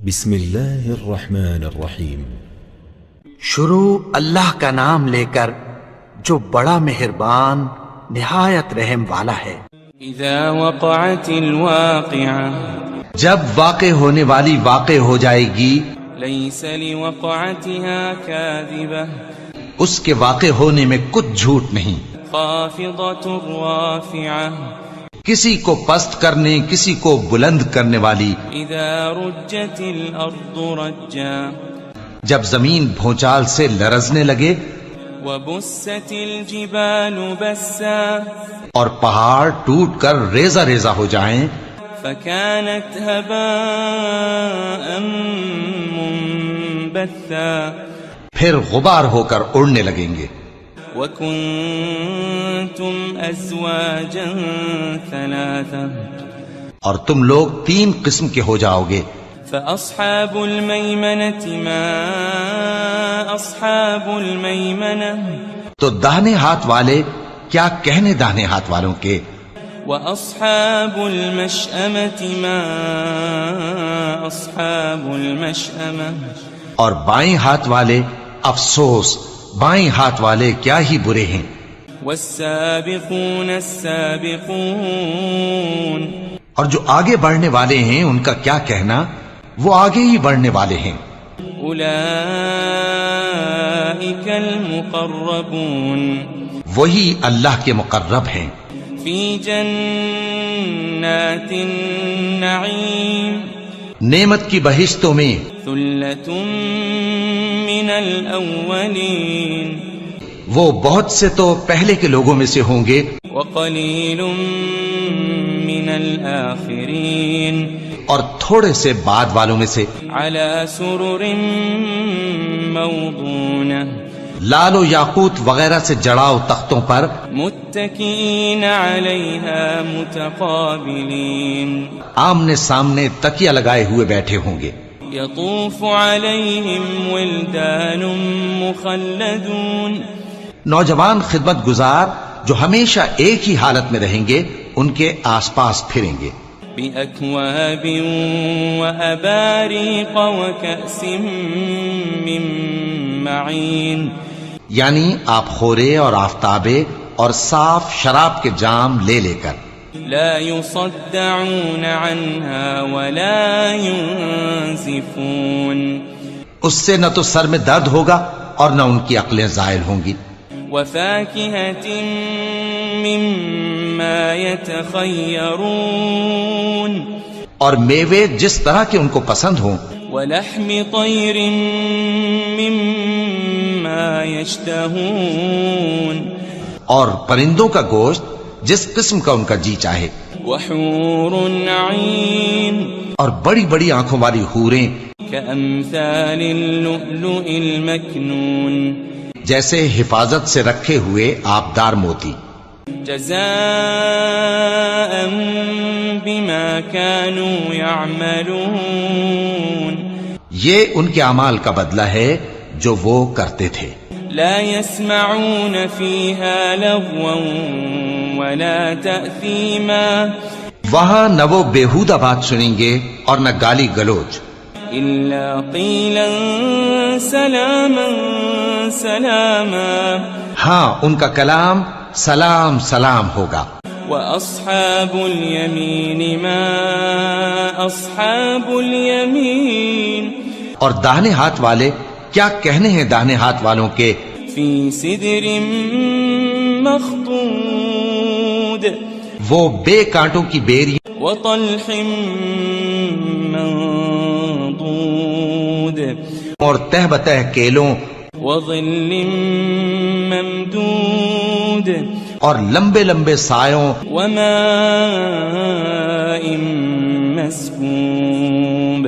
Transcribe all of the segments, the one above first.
بسم اللہ الرحمن الرحیم۔ شروع اللہ کا نام لے کر جو بڑا مہربان نہایت رحم والا ہے۔ اذا وقعت الواقعہ، جب واقع ہونے والی واقع ہو جائے گی، لیس لوقعتها کاذبہ، اس کے واقع ہونے میں کچھ جھوٹ نہیں۔ خافضۃ رافعہ، کسی کو پست کرنے کسی کو بلند کرنے والی۔ اذا رجت الارض رجا، جب زمین بھونچال سے لرزنے لگے، وبست الجبال بسا، اور پہاڑ ٹوٹ کر ریزہ ریزہ ہو جائیں، فكانت هباء منبثا، پھر غبار ہو کر اڑنے لگیں گے۔ وكنتم ازواجا ثلاثا، اور تم لوگ 3 قسم کے ہو جاؤ گے۔ فاصحاب المیمنة ما اصحاب المیمنة، تو داہنے ہاتھ والے کیا کہنے داہنے ہاتھ والوں کے، واصحاب المشأمة ما اصحاب المشأمة، اور بائیں ہاتھ والے افسوس، بائیں ہاتھ والے کیا ہی برے ہیں۔ والسابقون السابقون، اور جو آگے بڑھنے والے ہیں ان کا کیا کہنا، وہ آگے ہی بڑھنے والے ہیں۔ اولئک المقربون، وہی اللہ کے مقرب ہیں۔ فی جنات النعیم، نعمت کی بہشتوں میں۔ ثلۃ من الاولین، وہ بہت سے تو پہلے کے لوگوں میں سے ہوں گے، وقلیل من الآخرین، اور تھوڑے سے بعد والوں میں سے۔ علی سرر موضونہ، لال و یاقوت وغیرہ سے جڑاؤ تختوں پر، متکئین علیہا متقابلین، آمنے سامنے تکیہ لگائے ہوئے بیٹھے ہوں گے۔ یطوف علیہم ولدان مخلدون، نوجوان خدمت گزار جو ہمیشہ ایک ہی حالت میں رہیں گے ان کے آس پاس پھریں گے۔ بأکواب وأباریق وکأس من معین، یعنی آپ خورے اور آفتابے اور صاف شراب کے جام لے لے کر۔ لا يصدعون عنها ولا ينزفون، اس سے نہ تو سر میں درد ہوگا اور نہ ان کی عقلیں زائل ہوں گی۔ وفاكهة مما يتخيرون، اور میوے جس طرح کے ان کو پسند ہوں۔ ولحم طير مما يشتهون، اور پرندوں کا گوشت جس قسم کا ان کا جی چاہے۔ وحور عين، اور بڑی بڑی آنکھوں والی حوریں، كأمثال اللؤلؤ المكنون، جیسے حفاظت سے رکھے ہوئے آبدار موتی۔ جزاء بما كانوا يعملون، یہ ان کے اعمال کا بدلہ ہے جو وہ کرتے تھے۔ لا يسمعون فيها لغوا ولا تأثيما، وہاں نہ وہ بیہودہ بات سنیں گے اور نہ گالی گلوچ، إلا قيلا سلاما سلاما، ہاں ان کا کلام سلام سلام ہوگا۔ وأصحاب اليمين ما أصحاب اليمين، اور داہنے ہاتھ والے کیا کہنے ہیں داہنے ہاتھ والوں کے، في سدر مخضود، وہ بے کانٹوں کی بیری، وطلح منضود، اور تہ بتہ کیلوں، وظل ممدود، اور لمبے لمبے سایوں، وماء مسكوب،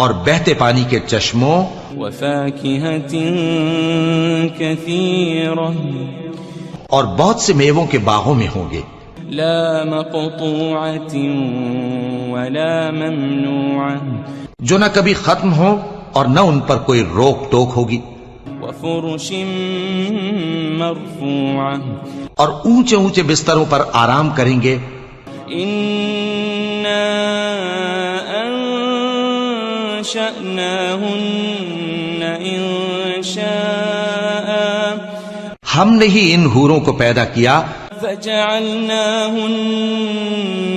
اور بہتے پانی کے چشموں، وفاكهة كثيرة، اور بہت سے میووں کے باغوں میں ہوں گے۔ لا مقطوعة ولا ممنوعة، جو نہ کبھی ختم ہو اور نہ ان پر کوئی روک ٹوک ہوگی۔ وفرش مرفوعة، اور اونچے اونچے بستروں پر آرام کریں گے۔ وأنشأناهن إنشاء ہم نے ہی ان حوروں کو پیدا کیا فجعلناهن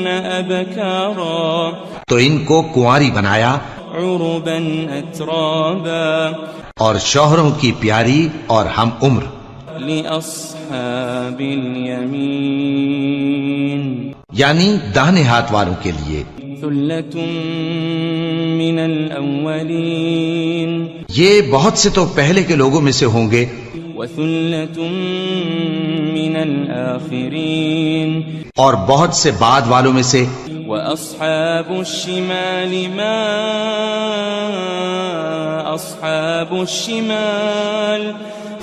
أبكارا تو ان کو کنواری بنایا عربا أترابا اور شوہروں کی پیاری اور ہم عمر لأصحاب اليمين یعنی داہنے ہاتھ والوں کے لیے ثلة من الأولين یہ بہت سے تو پہلے کے لوگوں میں سے ہوں گے وثلة من الآخرين اور بہت سے بعد والوں میں سے وأصحاب الشمال ما أصحاب الشمال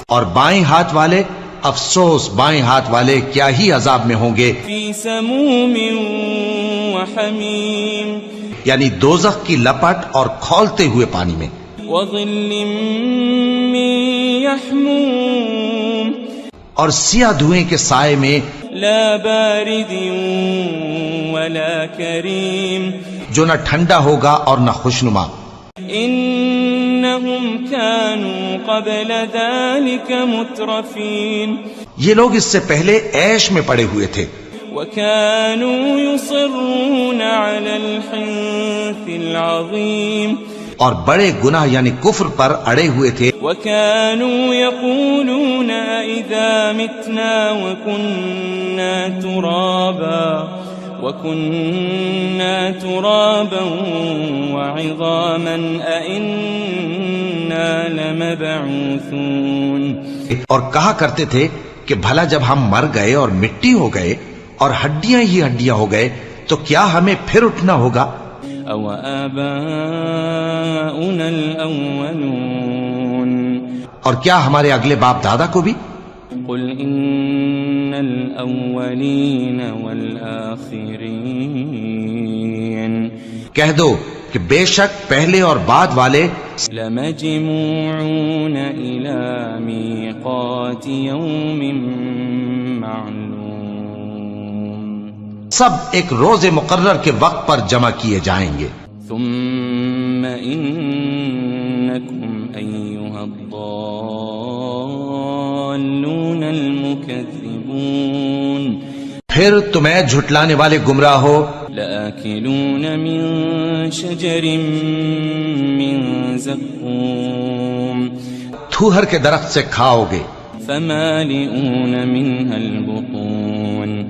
اور بائیں ہاتھ والے افسوس بائیں ہاتھ والے کیا ہی عذاب میں ہوں گے في سموم وحميم یعنی دوزخ کی لپٹ اور کھولتے ہوئے پانی میں وظل من يحموم اور سیاہ دھوئیں کے سائے میں لا بارد ولا كريم جو نہ ٹھنڈا ہوگا اور نہ خوشنما إنهم كانوا قبل ذلك مترفين یہ لوگ اس سے پہلے عیش میں پڑے ہوئے تھے وكانوا يصرون على الحنث العظيم اور بڑے گناہ یعنی کفر پر اڑے ہوئے تھے وكانوا يقولون إذا متنا وكنا ترابا وعظاما أئنا لمبعوثون اور کہا کرتے تھے کہ بھلا جب ہم مر گئے اور مٹی ہو گئے اور ہڈیاں ہی ہڈیاں ہو گئے تو کیا ہمیں پھر اٹھنا ہوگا أو آباؤنا الأولون اور کیا ہمارے اگلے باپ دادا کو بھی قل إن الأولين والآخرين کہہ دو کہ بے شک پہلے اور بعد والے لمجموعون إلى ميقات يوم معلوم سب ایک روز مقرر کے وقت پر جمع کیے جائیں گے ثم إنكم أيها الضالون المكذبون پھر تمہیں جھٹلانے والے گمراہ ہو لآكلون من شجر من زقوم تھوہر کے درخت سے کھاؤ گے فمالئون منها البطون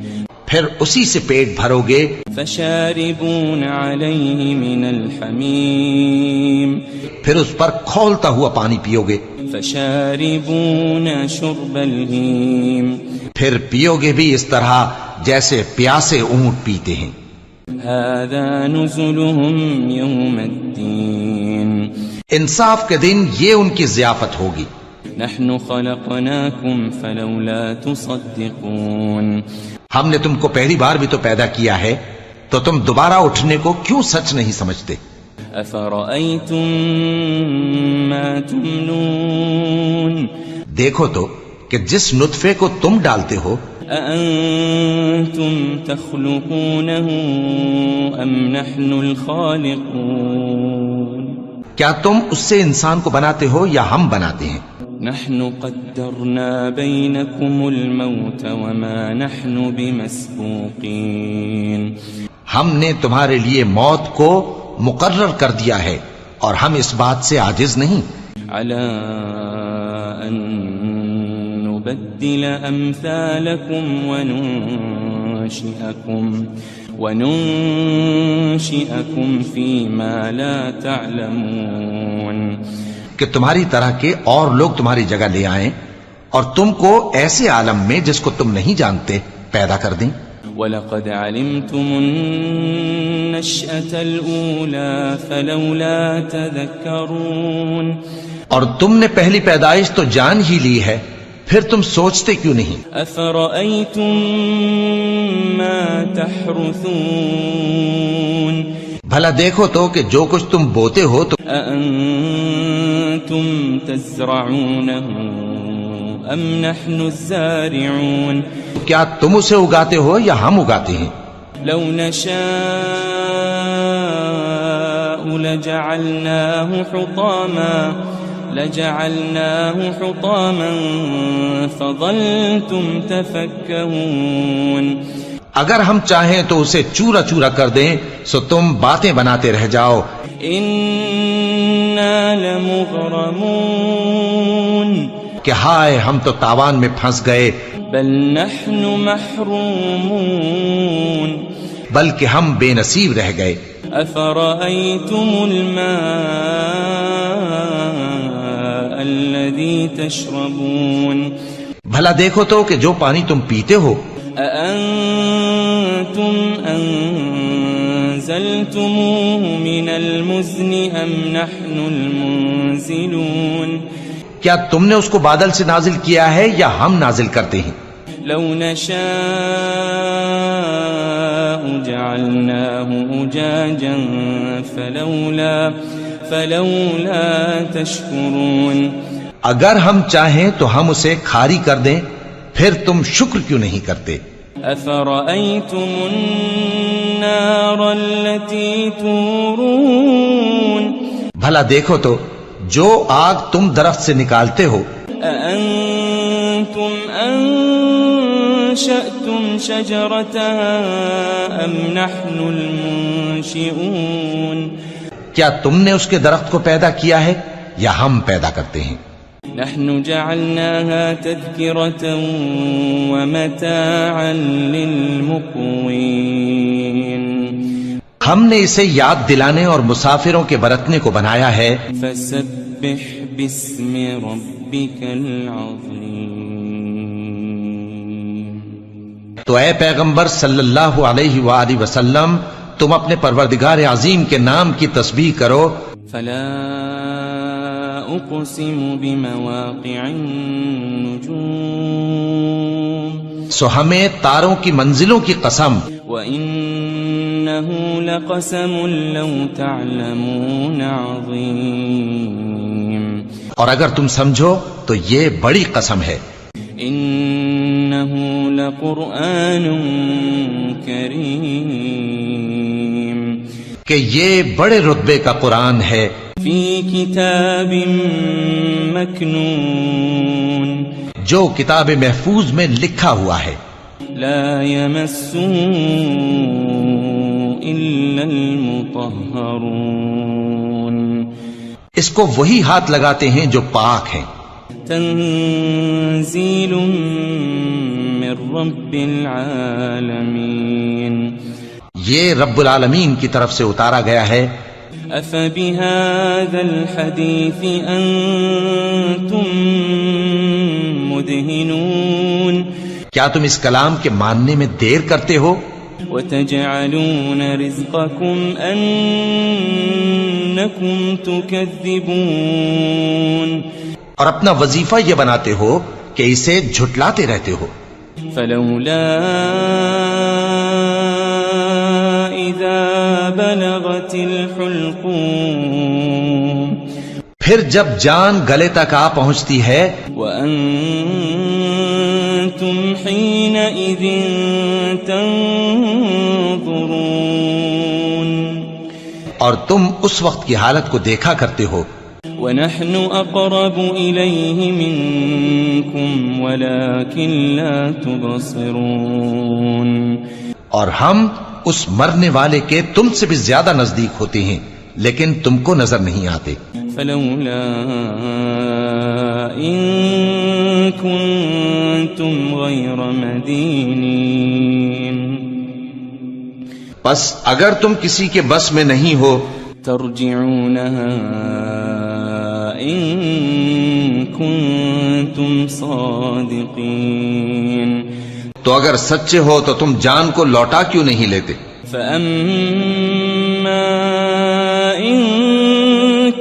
پھر اسی سے پیٹ بھرو گے فشاربون عليه من الحميم پھر اس پر کھولتا ہوا پانی پیو گے فشاربون شرب الهيم پھر پیو گے بھی اس طرح جیسے پیاسے اونٹ پیتے ہیں هذا نزلهم يوم الدين انصاف کے دن یہ ان کی ضیافت ہوگی نحن خلقناكم فلولا تصدقون ہم نے تم کو پہلی بار بھی تو پیدا کیا ہے تو تم دوبارہ اٹھنے کو کیوں سچ نہیں سمجھتے أفرأيتم ما تمنون دیکھو تو کہ جس نطفے کو تم ڈالتے ہو أأنتم تخلقونه أم نحن الخالقون کیا تم اس سے انسان کو بناتے ہو یا ہم بناتے ہیں نحن قدرنا بينكم الموت وما نحن بمسبوقين ہم نے تمہارے لیے موت کو مقرر کر دیا ہے اور ہم اس بات سے عاجز نہیں على أن نبدل أمثالكم وننشئكم فيما لا تعلمون کہ تمہاری طرح کے اور لوگ تمہاری جگہ لے آئیں اور تم کو ایسے عالم میں جس کو تم نہیں جانتے پیدا کر دیں وَلَقَدْ عَلِمْتُمُ النَّشْأَةَ الْأُولَى فَلَوْلَا تَذَكَّرُونَ اور تم نے پہلی پیدائش تو جان ہی لی ہے پھر تم سوچتے کیوں نہیں أَفَرَأَيْتُم مَّا تَحْرُثُونَ بھلا دیکھو تو کہ جو کچھ تم بوتے ہو تو أَأَنتُمْ تَزْرَعُونَهُ أَمْ نَحْنُ الزَّارِعُونَ کیا تم اسے اگاتے ہو یا ہم اگاتے ہیں لو نشاء لجعلناه حطاما فظلتم تفكهون. اگر ہم چاہیں تو اسے چورا چورا کر دیں سو تم باتیں بناتے رہ جاؤ. انا لمغرمون. کہ ہائے ہم تو تاوان میں پھنس گئے. بل نحن محرومون. بلکہ ہم بے نصیب رہ گئے. افرأيتم الماء الذي تشربون. بھلا دیکھو تو کہ جو پانی تم پیتے ہو. أأنتم أنزلتموه من المزن أم نحن المنزلون. کیا تم نے اس کو بادل سے نازل کیا ہے یا ہم نازل کرتے ہیں؟ لو نشاء جعلناه أجاجا فلولا تشكرون. اگر ہم چاہیں تو ہم اسے کھاری کر دیں پھر تم شکر کیوں نہیں کرتے؟ أفرأيتم النار التي تورون. بھلا دیکھو تو جو آگ تم درخت سے نکالتے ہو. أأنتم أنشأتم شجرتها أم نحن المنشئون. کیا تم نے اس کے درخت کو پیدا کیا ہے یا ہم پیدا کرتے ہیں؟ نحن جعلناها تذكرة ومتاعا للمقوين. ہم نے اسے یاد دلانے اور مسافروں کے برتنے کو بنایا ہے. فسبح باسم ربك العظيم. تو اے پیغمبر صلی اللہ علیہ وآلہ وسلم تم اپنے پروردگار عظیم کے نام کی تسبیح کرو. فلا اقسم بمواقع النجوم. سو ہمیں تاروں کی منزلوں کی قسم. وَإِنَّهُ لَقَسَمٌ لَوْ تَعْلَمُونَ عَظِيمٌ. اور اگر تم سمجھو تو یہ بڑی قسم ہے. إِنَّهُ لَقُرْآنٌ كَرِيمٌ. کہ یہ بڑے رتبے کا قرآن ہے. فِي كِتَابٍ مَكْنُونٍ. جو کتاب محفوظ میں لکھا ہوا ہے. لا يمسه إلا المطهرون. اس کو وہی ہاتھ لگاتے ہیں جو پاک ہیں. تنزيل من رب العالمين. یہ رب العالمین کی طرف سے اتارا گیا ہے. أفبهذا الحديث أنتم مدهنون. کیا تم اس کلام کے ماننے میں دیر کرتے ہو؟ وتجعلون رزقكم أنكم تكذبون. اور اپنا وظیفہ یہ بناتے ہو کہ اسے جھٹلاتے رہتے ہو. فلولا إذا بلغت الحلقوم. پھر جب جان گلے تک آ پہنچتی ہے. وأنتم حينئذ تنظرون. اور تم اس وقت کی حالت کو دیکھا کرتے ہو. ونحن أقرب إليه منكم ولكن لا تبصرون. اور ہم اس مرنے والے کے تم سے بھی زیادہ نزدیک ہوتے ہیں لیکن تم کو نظر نہیں آتے. فلولا إن كنتم غير مدينين. بس اگر تم کسی کے بس میں نہیں ہو ترجعونها إن كنتم صادقين. تو اگر سچے ہو تو تم جان کو لوٹا کیوں نہیں لیتے؟ فأما إن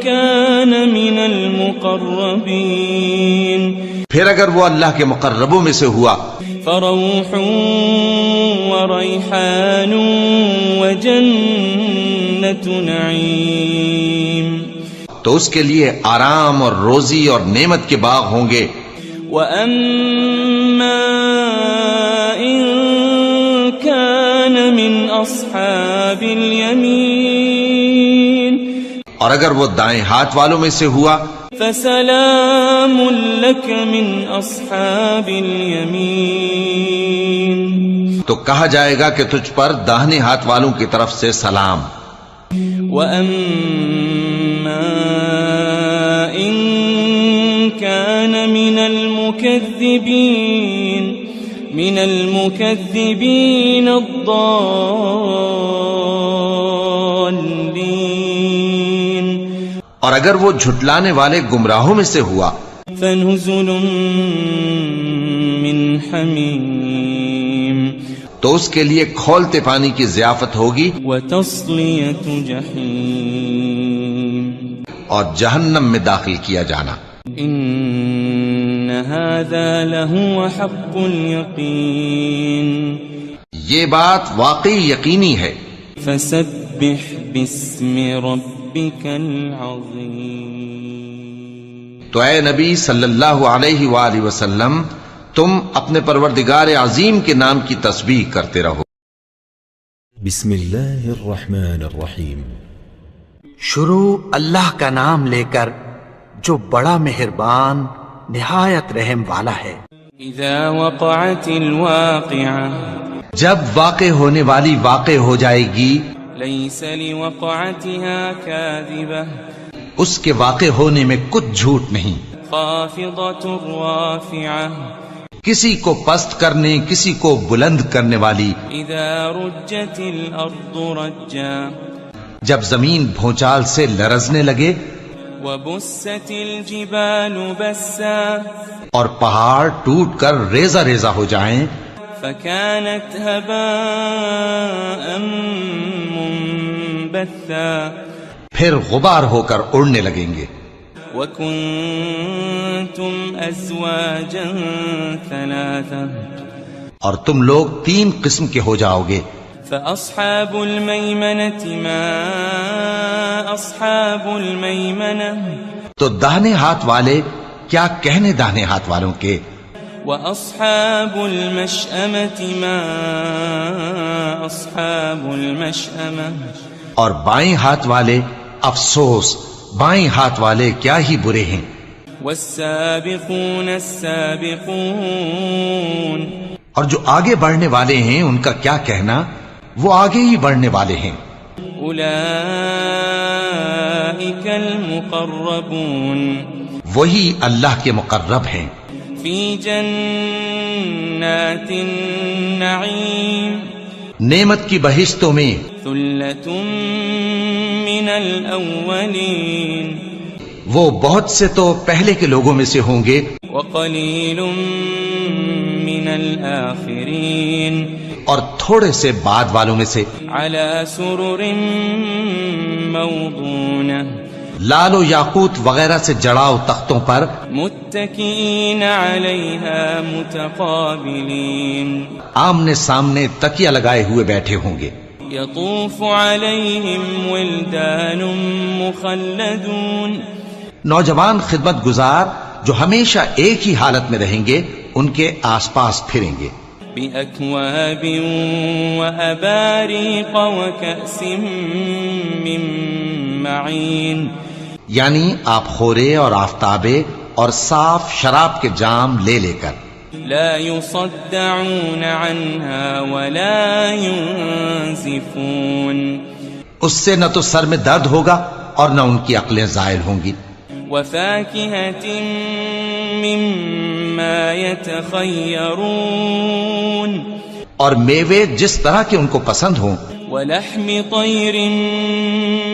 كان من المقربين. پھر اگر وہ اللہ کے مقربوں میں سے ہوا فروح وريحان وجنة نعيم. تو اس کے لیے آرام اور روزی اور نعمت کے باغ ہوں گے. وأما إن كان من أصحاب اليمين اور اگر وہ دائیں ہاتھ والوں میں سے ہوا فسلام لك من أصحاب اليمين تو کہا جائے گا کہ تجھ پر داہنے ہاتھ والوں کی طرف سے سلام. وأما إن كان من المكذبين الضالين اور اگر وہ جھٹلانے والے گمراہوں میں سے ہوا فنزل من حمیم تو اس کے لیے کھولتے پانی کی ضیافت ہوگی وتصلیۃ جحیم اور جہنم میں داخل کیا جانا. ان هذا لهو حق اليقین یہ بات واقعی یقینی ہے. فسبح باسم ربك العظیم تو اے نبی صلی اللہ علیہ وآلہ وسلم تم اپنے پروردگار عظیم کے نام کی تسبیح کرتے رہو. بسم اللہ الرحمن الرحیم. شروع اللہ کا نام لے کر جو بڑا مہربان نہایت رحم والا ہے. اذا وقعت الواقعہ جب واقع ہونے والی واقع ہو جائے گی لیس لوقعتها کاذبہ اس کے واقع ہونے میں کچھ جھوٹ نہیں. خافضۃ رافعہ کسی کو پست کرنے کسی کو بلند کرنے والی. اذا رجت الارض رجا جب زمین بھونچال سے لرزنے لگے وبست الجبال بسا اور پہاڑ ٹوٹ کر ریزہ ریزہ ہو جائیں فكانت هباء منبثا پھر غبار ہو کر اڑنے لگیں گے. وكنتم ازواجا ثلاثا اور تم لوگ 3 قسم کے ہو جاؤ گے. فأصحاب الميمنة ما أصحاب الميمنة تو داہنے ہاتھ والے کیا کہنے داہنے ہاتھ والوں کے. وأصحاب المشأمة ما أصحاب المشأمة اور بائیں ہاتھ والے افسوس بائیں ہاتھ والے کیا ہی برے ہیں. والسابقون السابقون اور جو آگے بڑھنے والے ہیں ان کا کیا کہنا وہ آگے ہی بڑھنے والے ہیں. اولئک المقربون وہی اللہ کے مقرب ہیں. فی جنات النعیم نعمت کی بہشتوں میں. ثلۃ من الاولین وہ بہت سے تو پہلے کے لوگوں میں سے ہوں گے. وقلیل من الآخرین اور تھوڑے سے بعد والوں میں سے. علی سرر موضونہ لال و یاقوت وغیرہ سے جڑاؤ تختوں پر. متکئین علیہا متقابلین آمنے سامنے تکیہ لگائے ہوئے بیٹھے ہوں گے. یطوف علیہم ولدان مخلدون نوجوان خدمت گزار جو ہمیشہ ایک ہی حالت میں رہیں گے ان کے آس پاس پھریں گے. بأکواب وأباریق وکأس من معین یعنی آپ خورے اور آفتابے اور صاف شراب کے جام لے لے کر. لا يصدعون عنها ولا ينزفون اس سے نہ تو سر میں درد ہوگا اور نہ ان کی عقلیں زائل ہوں گی. وفاكهة مما يتخيرون اور میوے جس طرح کے ان کو پسند ہوں. ولحم طير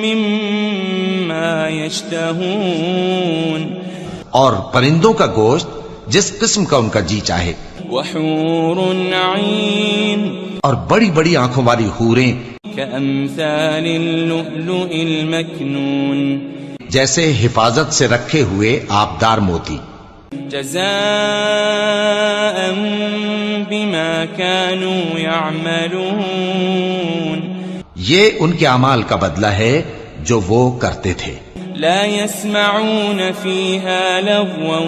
مما يشتهون اور پرندوں کا گوشت جس قسم کا ان کا جی چاہے. وحور عين اور بڑی بڑی آنکھوں والی حوریں كأمثال اللؤلؤ المكنون جیسے حفاظت سے رکھے ہوئے آبدار موتی. جزاء بما كانوا يعملون یہ ان کے اعمال کا بدلہ ہے جو وہ کرتے تھے. لا يسمعون فيها لغوا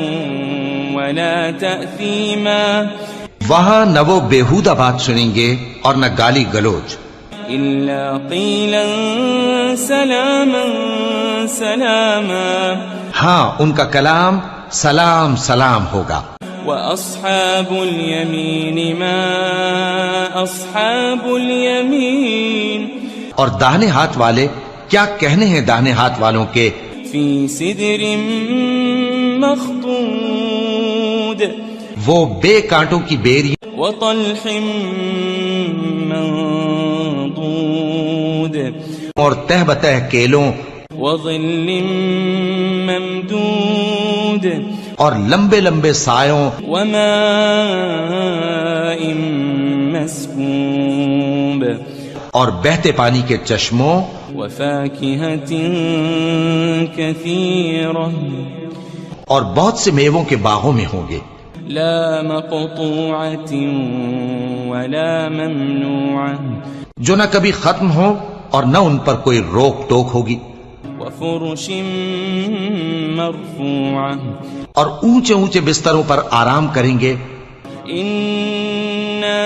ولا تأثيما وہاں نہ وہ بیہودہ بات سنیں گے اور نہ گالی گلوچ. إلا قيلا سلاما سلاما ہاں ان کا کلام سلام سلام ہوگا. وأصحاب اليمين ما أصحاب اليمين اور داہنے ہاتھ والے کیا کہنے ہیں داہنے ہاتھ والوں کے. في سدر مخضود وہ بے کانٹوں کی بیری وطلح منضود اور تہ بتہ کیلوں وظل ممدود اور لمبے لمبے سایوں وماء مسكوب اور بہتے پانی کے چشموں وفاكهة كثيرة اور بہت سے میووں کے باغوں میں ہوں گے. لا مقطوعة ولا ممنوعة جو نہ کبھی ختم ہو اور نہ ان پر کوئی روک ٹوک ہوگی. وفرش مرفوعة اور اونچے اونچے بستروں پر آرام کریں گے. إنا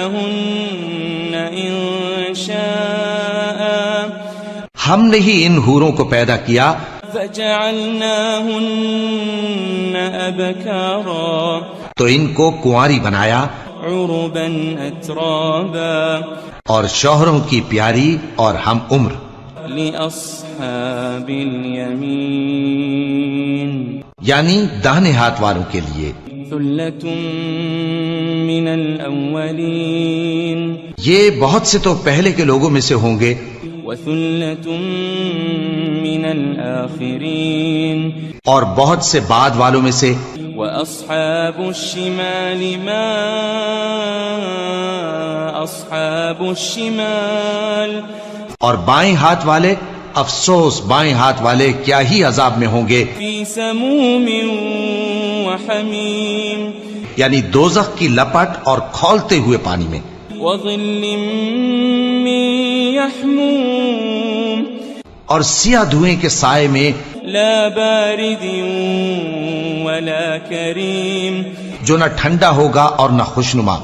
أنشأناهن إنشاء ہم نے ہی ان حوروں کو پیدا کیا فجعلناهن أبكارا تو ان کو کنواری بنایا عربا أترابا اور شوہروں کی پیاری اور ہم عمر. لأصحاب اليمين یعنی داہنے ہاتھ والوں کے لیے. ثلة من الأولين یہ بہت سے تو پہلے کے لوگوں میں سے ہوں گے وثلة من الآخرين اور بہت سے بعد والوں میں سے. وأصحاب الشمال ما أصحاب الشمال اور بائیں ہاتھ والے افسوس بائیں ہاتھ والے کیا ہی عذاب میں ہوں گے. في سموم وحميم یعنی دوزخ کی لپٹ اور کھولتے ہوئے پانی میں. وظل من يحموم اور سیاہ دھوئیں کے سائے میں لا بارد ولا كريم جو نہ ٹھنڈا ہوگا اور نہ خوشنما.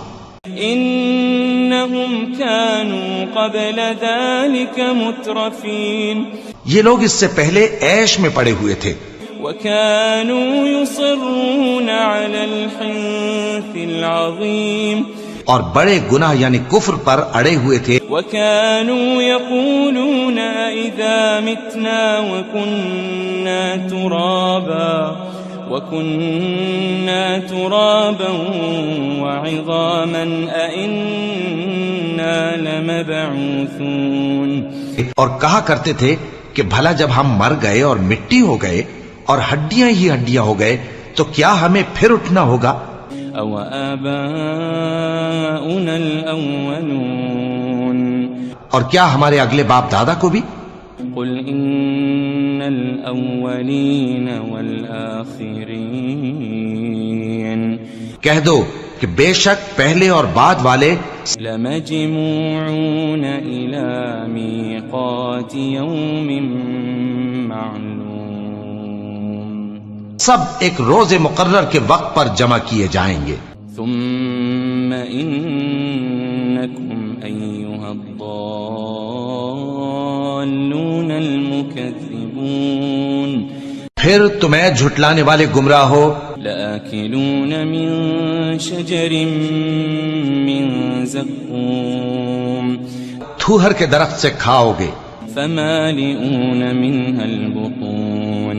إنهم كانوا قبل ذلك مترفين یہ لوگ اس سے پہلے عیش میں پڑے ہوئے تھے وكانوا يصرون على الحنث العظيم اور بڑے گناہ یعنی کفر پر اڑے ہوئے تھے. وكانوا يقولون إذا متنا وكنا ترابا وعظاما أئنا لمبعوثون اور کہا کرتے تھے کہ بھلا جب ہم مر گئے اور مٹی ہو گئے اور ہڈیاں ہی ہڈیاں ہو گئے تو کیا ہمیں پھر اٹھنا ہوگا. أو آباؤنا الأولون اور کیا ہمارے اگلے باپ دادا کو بھی. قل إن الأولين والآخرين کہہ دو کہ بے شک پہلے اور بعد والے لمجموعون إلى ميقات يوم معلوم سب ایک روز مقرر کے وقت پر جمع کیے جائیں گے. ثم إنكم أيها الضالون المكذبون پھر تمہیں جھٹلانے والے گمراہ ہو لآكلون من شجر من زقوم تھوہر کے درخت سے کھاؤ گے فمالئون منها البطون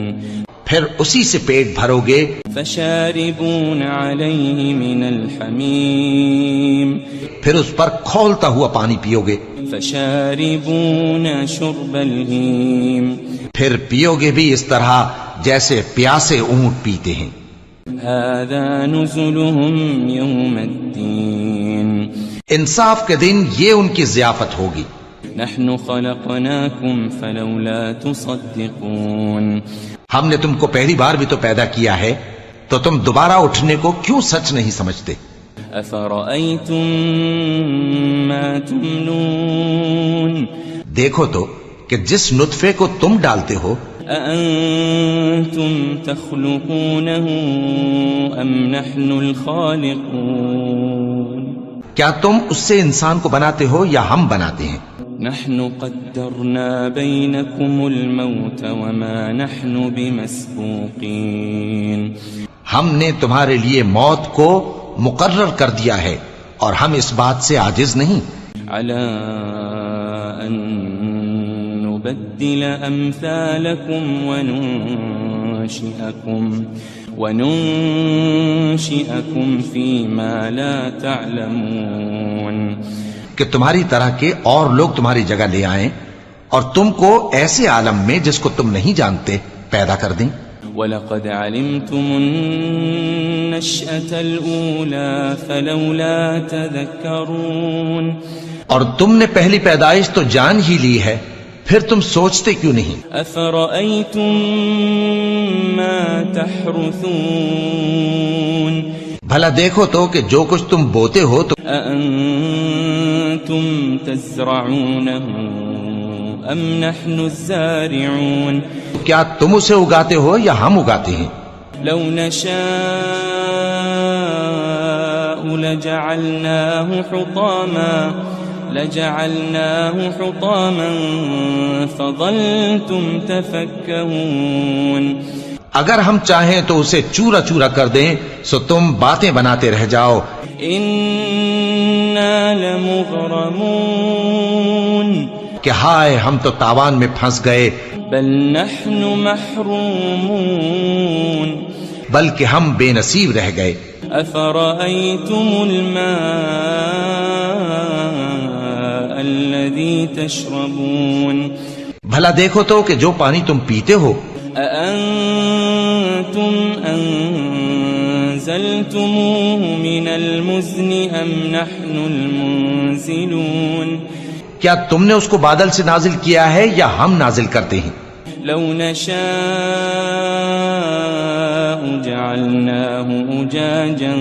پھر اسی سے پیٹ بھرو گے فشاربون عليه من الحميم پھر اس پر کھولتا ہوا پانی پیو گے فشاربون شرب الهيم پھر پیو گے بھی اس طرح جیسے پیاسے اونٹ پیتے ہیں. هذا نزلهم يوم الدين انصاف کے دن یہ ان کی ضیافت ہوگی. نحن خلقناكم فلولا تصدقون ہم نے تم کو پہلی بار بھی تو پیدا کیا ہے تو تم دوبارہ اٹھنے کو کیوں سچ نہیں سمجھتے. أفرأيتم ما تمنون دیکھو تو کہ جس نطفے کو تم ڈالتے ہو أأنتم تخلقونه أم نحن الخالقون کیا تم اس سے انسان کو بناتے ہو یا ہم بناتے ہیں؟ نحن قدرنا بينكم الموت وما نحن بمسبوقين ہم نے تمہارے لیے موت کو مقرر کر دیا ہے اور ہم اس بات سے عاجز نہیں على أن نبدل أمثالكم وننشئكم فيما لا تعلمون کہ تمہاری طرح کے اور لوگ تمہاری جگہ لے آئیں اور تم کو ایسے عالم میں جس کو تم نہیں جانتے پیدا کر دیں. وَلَقَدْ عَلِمْتُمُ النَّشْأَةَ الْأُولَى فَلَوْلَا تَذَكَّرُونَ اور تم نے پہلی پیدائش تو جان ہی لی ہے، پھر تم سوچتے کیوں نہیں؟ أَفَرَأَيْتُم مَّا تَحْرُثُونَ بھلا دیکھو تو کہ جو کچھ تم بوتے ہو تو أَأَنتُمْ تَزْرَعُونَهُ أَمْ نَحْنُ الزَّارِعُونَ کیا تم اسے اگاتے ہو یا ہم اگاتے ہیں؟ لو نشاء لجعلناه حطاما فظلتم تفكهون اگر ہم چاہیں تو اسے چورا چورا کر دیں سو تم باتیں بناتے رہ جاؤ. إنا لمغرمون کہ ہائے ہم تو تاوان میں پھنس گئے، بل نحن محرومون بلکہ ہم بے نصیب رہ گئے. أفرأيتم الماء الذي تشربون بھلا دیکھو تو کہ جو پانی تم پیتے ہو أأنتم أنزلتموه من المزن أم نحن المنزلون کیا تم نے اس کو بادل سے نازل کیا ہے یا ہم نازل کرتے ہیں؟ لو نشاء جعلناه أجاجا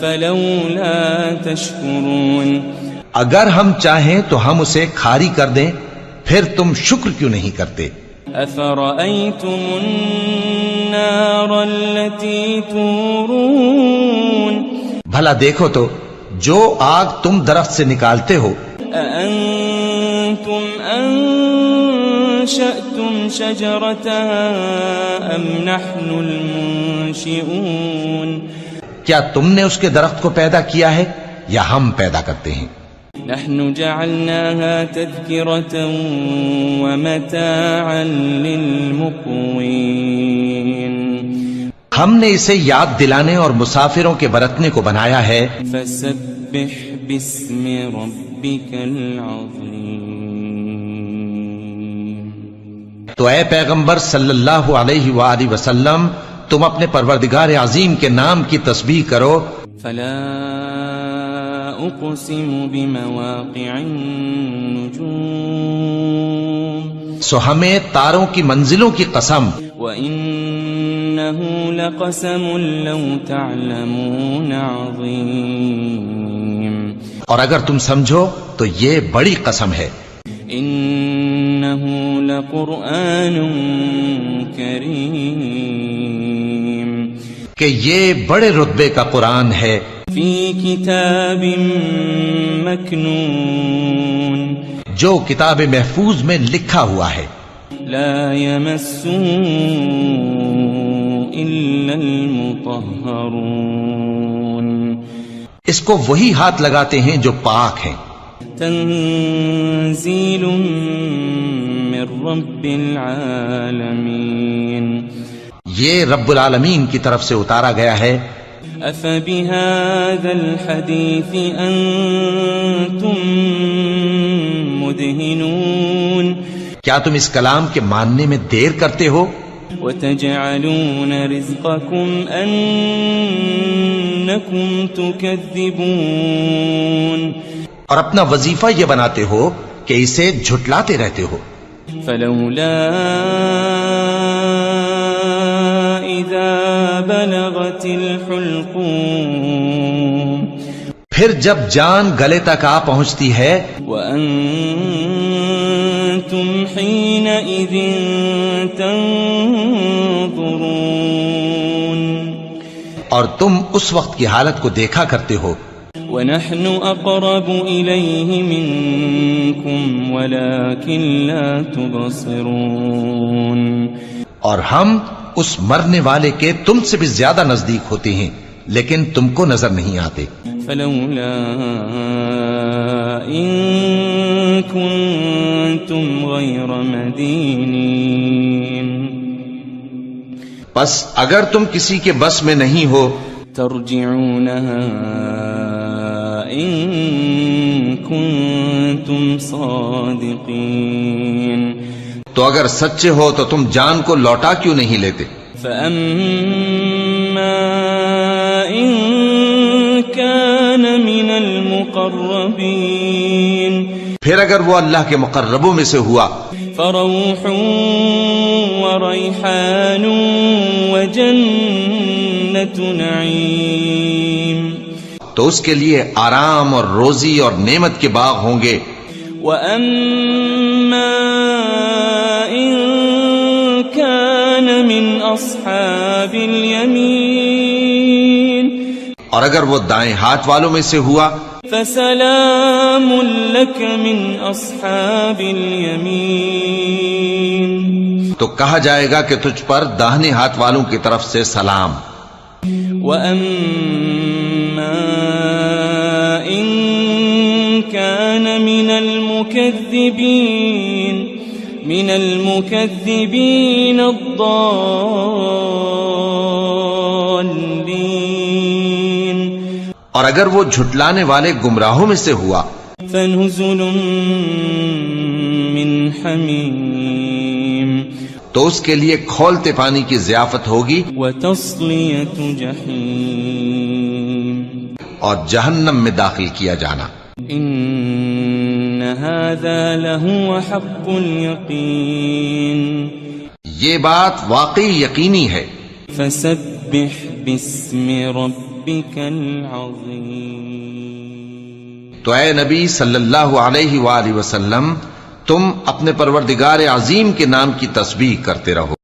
فلولا تشكرون اگر ہم چاہیں تو ہم اسے کھاری کر دیں، پھر تم شکر کیوں نہیں کرتے؟ أفرأيتم النار التي تورون بھلا دیکھو تو جو آگ تم درخت سے نکالتے ہو أأنتم أنشأتم شجرتها أم نحن المنشئون کیا تم نے اس کے درخت کو پیدا کیا ہے یا ہم پیدا کرتے ہیں؟ نحن جعلناها تذكرة ومتاعا للمقوين ہم نے اسے یاد دلانے اور مسافروں کے برتنے کو بنایا ہے. فسبح باسم ربك العظيم تو اے پیغمبر صلی اللہ علیہ وآلہ وسلم تم اپنے پروردگار عظیم کے نام کی تسبیح کرو. فلا أقسم بمواقع النجوم سو ہمیں تاروں کی منزلوں کی قسم، وإنه لقسم لو تعلمون عظيم اور اگر تم سمجھو تو یہ بڑی قسم ہے. إنه لقرآن كريم کہ یہ بڑے رتبے کا قرآن ہے. في كتاب مكنون جو کتاب محفوظ میں لکھا ہوا ہے. لا يمسه إلا المطهرون اس کو وہی ہاتھ لگاتے ہیں جو پاک ہیں. تنزيل من رب العالمين یہ رب العالمین کی طرف سے اتارا گیا ہے. أفبهذا الحديث أنتم مدهنون کیا تم اس کلام کے ماننے میں دیر کرتے ہو؟ وتجعلون رزقكم أنكم تكذبون اور اپنا وظیفہ یہ بناتے ہو کہ اسے جھٹلاتے رہتے ہو. فلولا إذا بلغت الحلقوم پھر جب جان گلے تک آ پہنچتی ہے وأنتم حينئذ تنظرون اور تم اس وقت کی حالت کو دیکھا کرتے ہو ونحن أقرب إليه منكم ولكن لا تبصرون اور ہم اس مرنے والے کے تم سے بھی زیادہ نزدیک ہوتے ہیں لیکن تم کو نظر نہیں آتے فلولا إن كنتم غير مدينين پس اگر تم کسی کے بس میں نہیں ہو ترجعونها إن كنتم صادقين تو اگر سچے ہو تو تم جان کو لوٹا کیوں نہیں لیتے فأما إن كان من المقربين پھر اگر وہ اللہ کے مقربوں میں سے ہوا فروح وريحان وجنة نعيم تو اس کے لیے آرام اور روزی اور نعمت کے باغ ہوں گے وأما إن كان من أصحاب اليمين اور اگر وہ دائیں ہاتھ والوں میں سے ہوا فسلام لك من أصحاب اليمين تو کہا جائے گا کہ تجھ پر داہنے ہاتھ والوں کی طرف سے سلام وأما إن كان من المكذبين الضالين اور اگر وہ جھٹلانے والے گمراہوں میں سے ہوا فنزل من حمیم تو اس کے لیے کھولتے پانی کی ضیافت ہوگی وتصلیۃ جحیم اور جہنم میں داخل کیا جانا ان هذا لهو حق اليقین یہ بات واقعی یقینی ہے فسبح باسم ربك العظیم تو اے نبی صلی اللہ علیہ وآلہ وسلم تم اپنے پروردگار عظیم کے نام کی تسبیح کرتے رہو